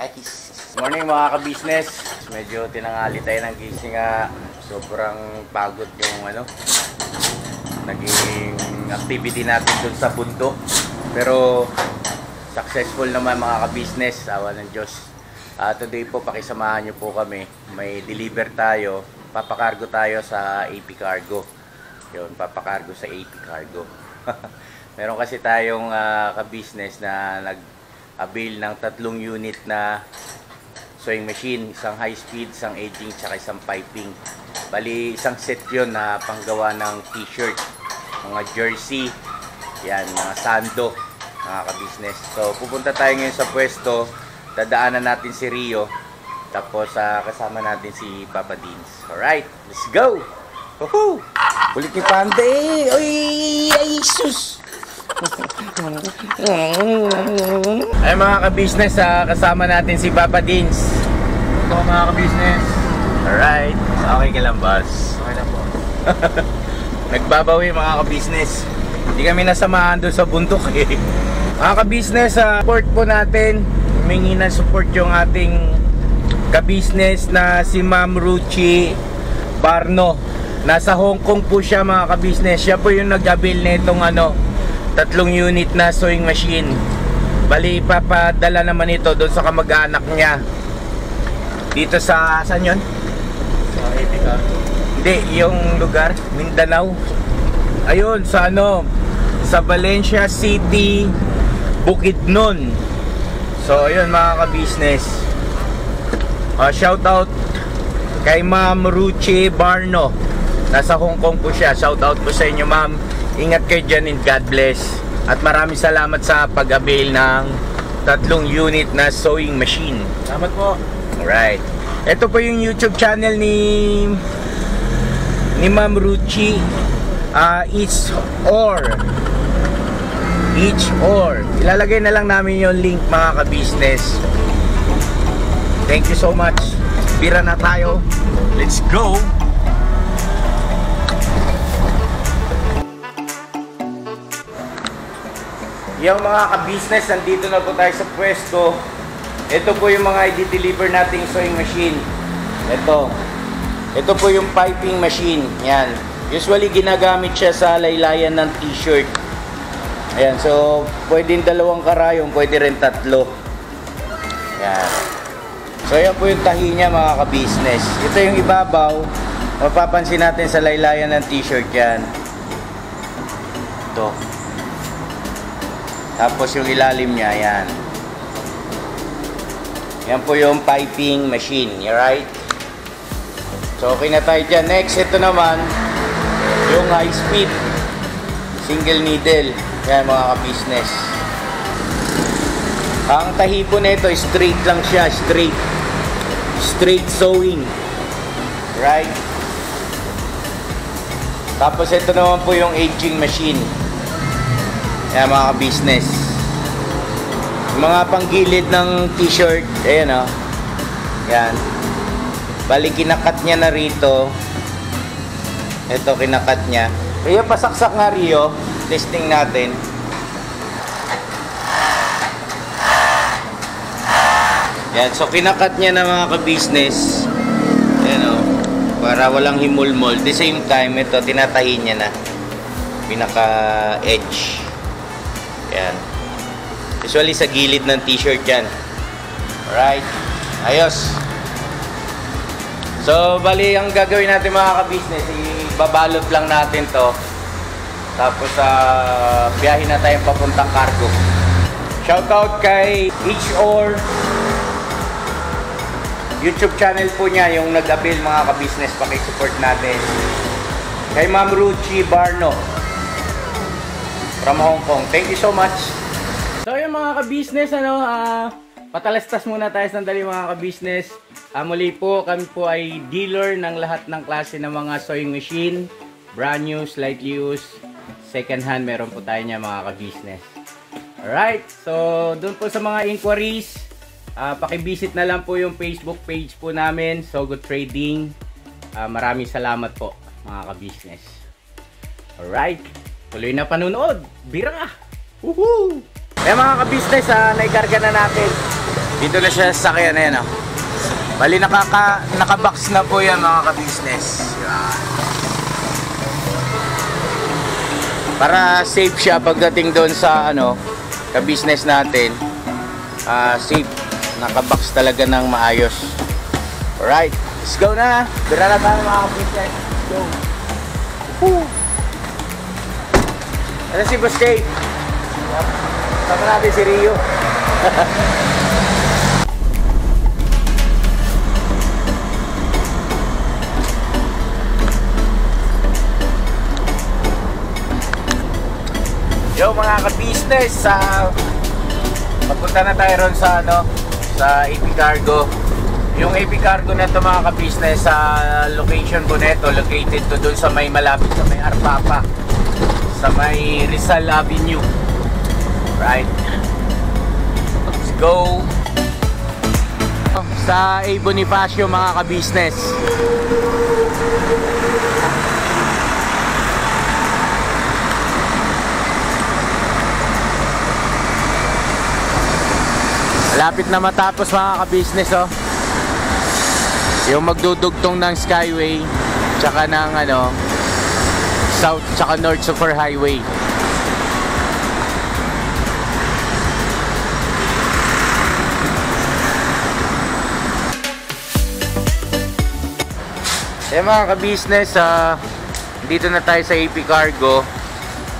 Morning mga ka-business. Medyo tinangali tayo ng gising nga. Sobrang pagod yung naging activity natin dun sa bundok. Pero successful naman mga ka-business. Awa ng Diyos. Today po pakisamahan nyo po kami. May deliver tayo. Papakargo tayo sa AP Cargo. Yun, papakargo sa AP Cargo. Meron kasi tayong ka-business na nag-avail ng 3 unit na sewing machine, isang high speed, isang edging, tsaka isang piping. Bali, isang set yun na panggawa ng t-shirt, mga jersey, yan, mga sando, mga ka-business. So, pupunta tayo ngayon sa pwesto, dadaanan natin si Rio, tapos kasama natin si Papa Dins. Alright, let's go! Woohoo! Kulit ni Panday! Uy! Ay, sus! Ay mga ka-business, kasama natin si Papa Dins. Ito mga ka-business. Alright, okay ka lang boss? Okay lang po. Nagbabawi mga ka-business. Hindi kami nasamahan doon sa bundok eh. Mga ka-business, support po natin. Humingi ng support yung ating ka-business na si Ma'am Ruchi Barno. Nasa Hong Kong po siya mga ka-business. Siya po yung nag-avail na itong 3 unit na sewing machine. Bali, ipapadala naman ito doon sa kamag-anak niya. Dito sa, saan yun? Sa AP Cargo. Hindi, yung lugar, Mindanao. Ayun, sa sa Valencia City, Bukidnon. So, ayun mga ka-business. Shout out kay Ma'am Ruchi Barno. Nasa Hong Kong po siya. Shout out po sa inyo ma'am. Ingat kayo dyan and God bless. At maraming salamat sa pag-avail ng 3 unit na sewing machine. Salamat po. Alright. Ito po yung YouTube channel ni Ma'am Ruchi. Each or. Ilalagay na lang namin yung link mga ka-business. Thank you so much. Bira na tayo. Let's go! Yung mga ka-business, nandito na po tayo sa pwesto. Ito po yung mga i-deliver nating sewing machine. Ito po yung piping machine. Yan. Usually ginagamit siya sa laylayan ng t-shirt. Ayan, so pwedeng 2 karayong, pwede rin 3. Yan. So yan po yung tahi niya mga ka-business. Ito yung ibabaw. Mapapansin natin sa laylayan ng t-shirt yan. Ito. Tapos yung ilalim niya, yan. Yan po yung piping machine, alright? So okay na tayo dyan. Next, ito naman yung high speed single needle. Yan mga ka-business. Ang tahi po nito, straight lang siya, straight sewing, right? Tapos ito naman po yung edging machine. Yan mga ka-business. Mga panggilid ng t-shirt, ayan o. Yan. Bali kinakat niya na rito. Ito kinakat niya. Rio, pasaksak nga Rio. Testing natin. Yan, so kinakat niya na mga ka-business. Ayan o. Para walang himulmol. At the same time, ito tinatahi niya na. Pinaka-edge. Yan. Usually sa gilid ng t-shirt yan. Alright. Ayos. So, bali, ang gagawin natin mga ka-business, ibabalot lang natin to. Tapos, biyahin na tayong papuntang cargo. Shoutout kay HR. YouTube channel po niya, yung nag-avail mga ka-business, pakisupport natin. Kay Ma'am Ruchi Barno from Hong Kong. Thank you so much. So yung mga ka-business, patalastas muna tayo sandali mga ka-business. Muli po, kami po ay dealer ng lahat ng klase ng mga sewing machine. Brand new, slightly used, second hand, meron po tayo niya mga ka-business. Alright, so doon po sa mga inquiries, pakivisit na lang po yung Facebook page po namin, So Good Trading. Maraming salamat po mga ka-business. Alright. Tuloy na panunood. Bira! Woohoo! Kaya mga ka-business, naikarga na natin Dito na siya sa sakyan na yan, oh. Bali, naka-box na po yan mga ka-business. Yan. Para safe siya pagdating doon sa ano, ka-business natin. Safe. Naka-box talaga ng maayos. Alright, let's go na. Bira na tayo mga ka-business. Let's go. Woo! Ano si Boss Kate? Sama natin si Rio. Yo mga ka-business, papunta na tayo ron sa ano, sa AP Cargo. Yung AP Cargo na to mga ka-business, sa location ko neto, located to doon sa may malapit sa may Arpapa, sa may Rizal Avenue. Right, let's go sa A. Bonifacio mga ka-business. Malapit na matapos mga ka-business, oh. Yung magdudugtong ng Skyway tsaka ng ano, South tsaka North Super Highway. Mga ka-business, dito na tayo sa AP Cargo.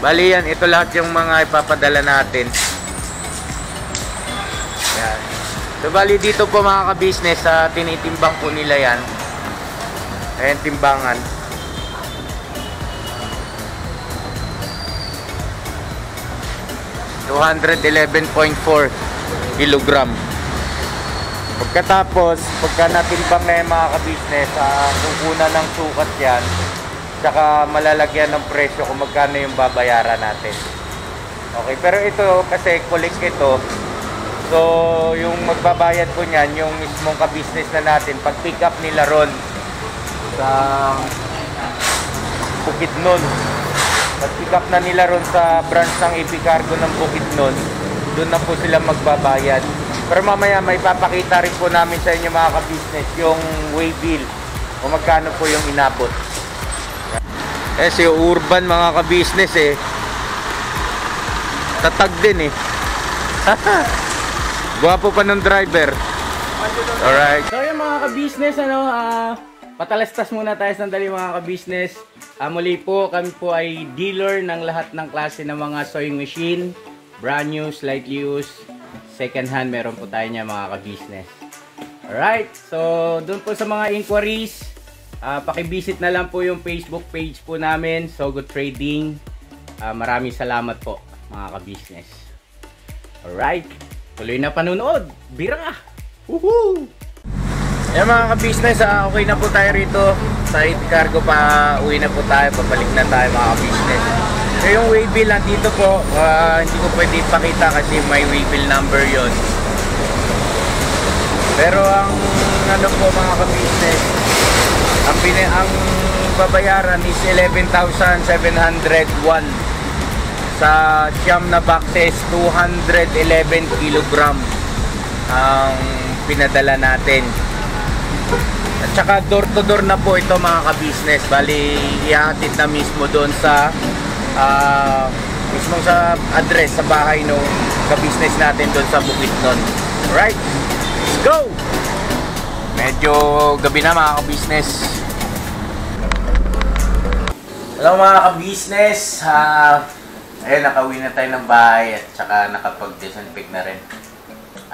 Bali yan, ito lahat yung mga ipapadala natin. Yan. So bali dito po mga ka-business, tinitimbang po nila yan. Ayan, timbangan. $211.4 kilogram. Pagkatapos, pagka natimbang na yung mga ka-business, kukunan ng sukat yan, tsaka malalagyan ng presyo kung magkano yung babayaran natin. Okay, pero ito kasi collect ito. So, yung magbabayad po niyan, yung mismong ka-business na natin, pag pick up nila ron sa Bukidnon. Pag pick up na nila ron sa branch ng AP Cargo ng Bukidnon, doon na po sila magbabayad. Pero mamaya may papakita rin po namin sa inyo mga ka-business yung way bill kung magkano po yung inabot. Si Urban mga ka-business tatag din Guwapo pa ng driver. Alright. So yung mga ka-business, patalastas muna tayo sandali mga ka-business. Muli po, kami po ay dealer ng lahat ng klase ng mga sewing machine. Brand new, slightly used, second hand, meron po tayo niya mga ka-business. Alright. So doon po sa mga inquiries, pakivisit na lang po yung Facebook page po namin, So Good Trading. Maraming salamat po mga ka-business. Alright. Tuloy na panunood. Bira! Woohoo! Yan mga ka-business, okay na po tayo rito sa AP Cargo. Uwi na po tayo, papalik na tayo mga ka-business. So yung waybill nandito po, hindi ko pwede ipakita kasi may waybill number yon. Pero ang ano po mga ka-business, ang babayaran is 11,701. Sa siyam na boxes, 211 kilogram ang pinadala natin. At saka door to door na po ito mga ka-business. Bali, ihahatid na mismo doon sa mismo sa address sa bahay ng ka-business natin doon sa Bukidnon. Alright, let's go! Medyo gabi na mga ka-business. Hello mga ka-business. Ayun, nakauwi na tayo ng bahay at saka nakapag-disinfect na rin.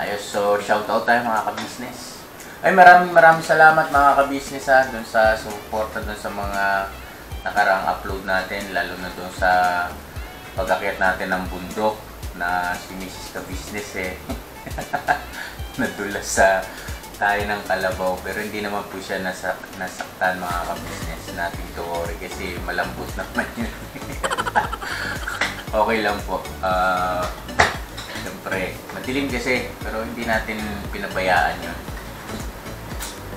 Ayos, so shoutout tayo mga ka-business. Ay, maraming salamat mga ka-business dun sa suporta dun sa mga nakaraang upload natin, lalo na dun sa pag-akyat natin ng bundok na si Mrs. Ka-business nadulas sa tayo ng kalabaw, pero hindi naman po siya nasaktan mga ka-business. Nothing to worry kasi malambot naman yun. Okay lang po. Siyempre, madilim kasi, pero hindi natin pinabayaan yun.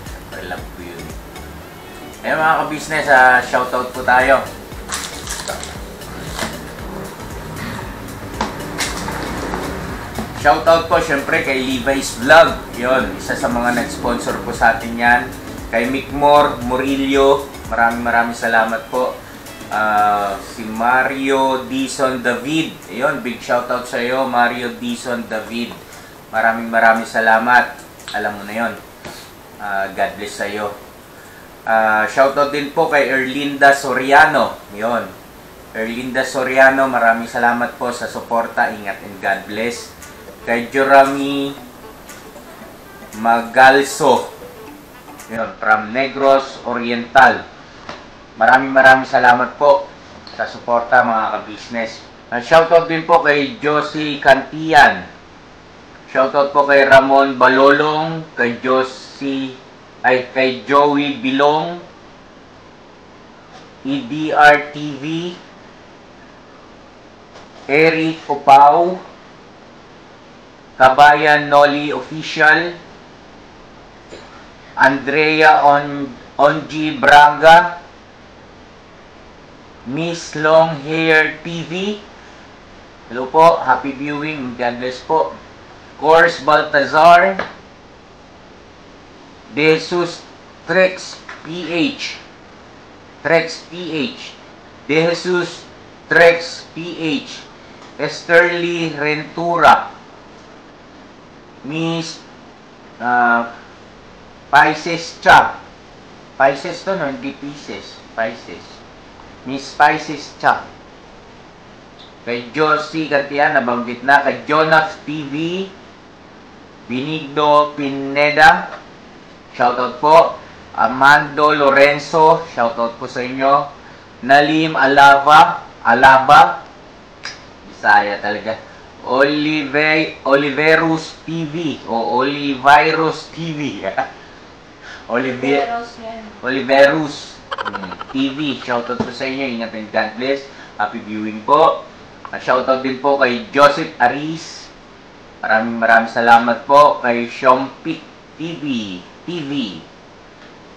Siyempre, love ko yun. Ayan mga ka-business, shoutout po tayo. Shoutout po syempre kay Levi's Vlog. Yun, isa sa mga nag-sponsor po sa atin yan. Kay Micmore Murillo, maraming salamat po. Si Mario Dison David. Ayun, big shoutout sa iyo, Mario Dison David. Maraming salamat. Alam mo na yun. God bless sa iyo. Shoutout din po kay Erlinda Soriano. Yun. Erlinda Soriano, maraming salamat po sa suporta. Ingat and God bless. Kay Jorami Magalso. Yun, from Negros Oriental. Maraming salamat po sa suporta mga ka-business. Shoutout din po kay Josie Cantian. Shoutout po kay Ramon Balolong, kay Joey Bilong, EDR TV, Eric Opao, Kabayan Noli Official, Andrea Onji Braga, Miss Long Hair TV. Hello po, happy viewing, God bless po. Course Baltazar, De Jesus Trex PH, De Jesus Trex PH, Esterly Rentura, Miss Pisces Cha. Pisces to no, hindi Pisces, Pisces. Miss Pisces Cha. Kay Josie Cantian, nabanggit na. Kay Jonas TV, Benigno Pineda, shoutout po. Amando Lorenzo, shoutout po sa inyo. Nalim Alaba, Bisaya talaga. Oliverus TV, o Olivirus TV. Oliverus TV, shoutout po sa inyo. Ingat and God bless. Happy viewing po. Shoutout din po kay Joseph Aris. Maraming salamat po. Kay Shompik TV.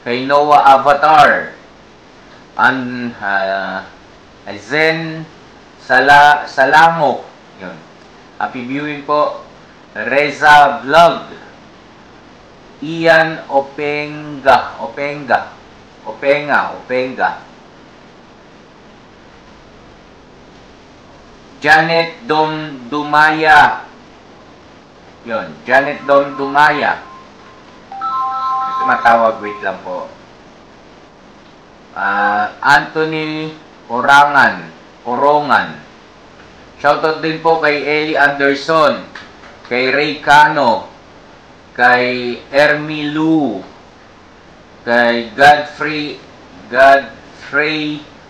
Kay Noah Avatar. Zen Salamo. Yun. Happy viewing po. Reza Vlog. Ian Openga. Janet Dumaya. Yun, Janet Dumaya. Matawag, wait lang po. Anthony Orongan. Shoutout din po kay Ellie Anderson, kay Ray Cano, kay Ermi Lu, kay Godfrey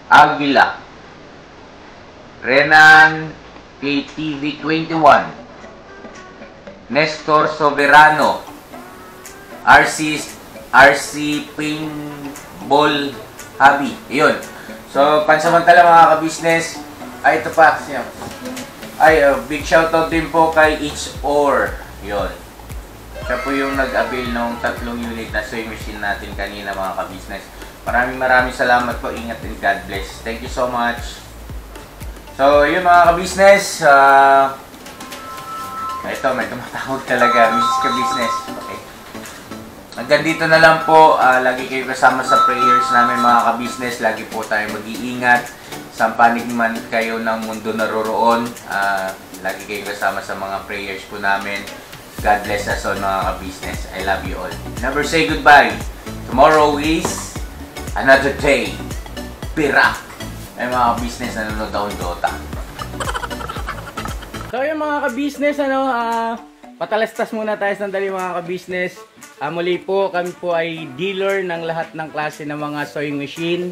Aguila, Renan KTV 21, Nestor Soberano, RC Paintball Hobby. Ayun. So, pansamantala mga ka-business, ito pa. Big shoutout din po kay Each Or. Yun. Siya po yung nag-avail ng 3 unit na sewing machine natin kanina mga ka-business. Maraming salamat po. Ingat and God bless. Thank you so much. So, yun mga ka-business. Ito, may tumatawag talaga. Mrs. Ka-business. Okay. Hanggang dito na lang po. Lagi kayo kasama sa prayers namin mga ka-business. Lagi po tayo mag-iingat. Saan panig man kayo ng mundo naroroon. Lagi kayo kasama sa mga prayers po namin. God bless us all mga ka-business. I love you all. Never say goodbye. Tomorrow is another day. Pirak. Ay mga ka-business, nanonood akong Dota. So yung mga ka-business, patalastas muna tayo sandali mga ka-business. Muli po, kami po ay dealer ng lahat ng klase ng mga sewing machine.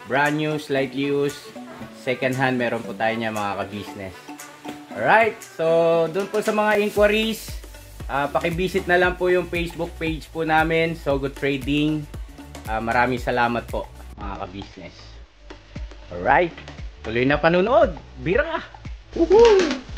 Brand new, slightly used, second hand, meron po tayo niya mga ka-business. Alright, so doon po sa mga inquiries, pakivisit na lang po yung Facebook page po namin, So Good Trading. Maraming salamat po mga ka-business. Alright, tuloy na panunood. Bira! Woohoo!